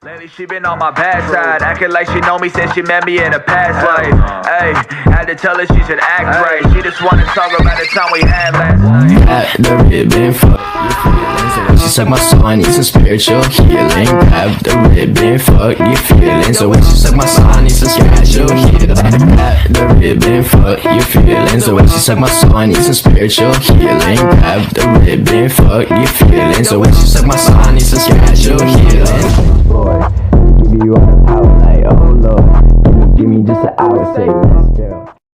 Lately she been on my bad side, acting like she know me since she met me in a past life. Ayy, had to tell her she should act right. She just wanna talk about the time we had last night. At the ribbon, fuck your feelings. So when she suck my soul, I need some spiritual healing. Grab the ribbon, fuck your feelings. So when she suck my soul, I need some spiritual healing. At the ribbon, fuck your feelings. So when she suck my soul, I need some spiritual healing. Grab the ribbon, fuck your feelings. So when she suck my soul, I need some spiritual healing. Boy, give you all the power like, oh Lord, give me just an hour, say let's go.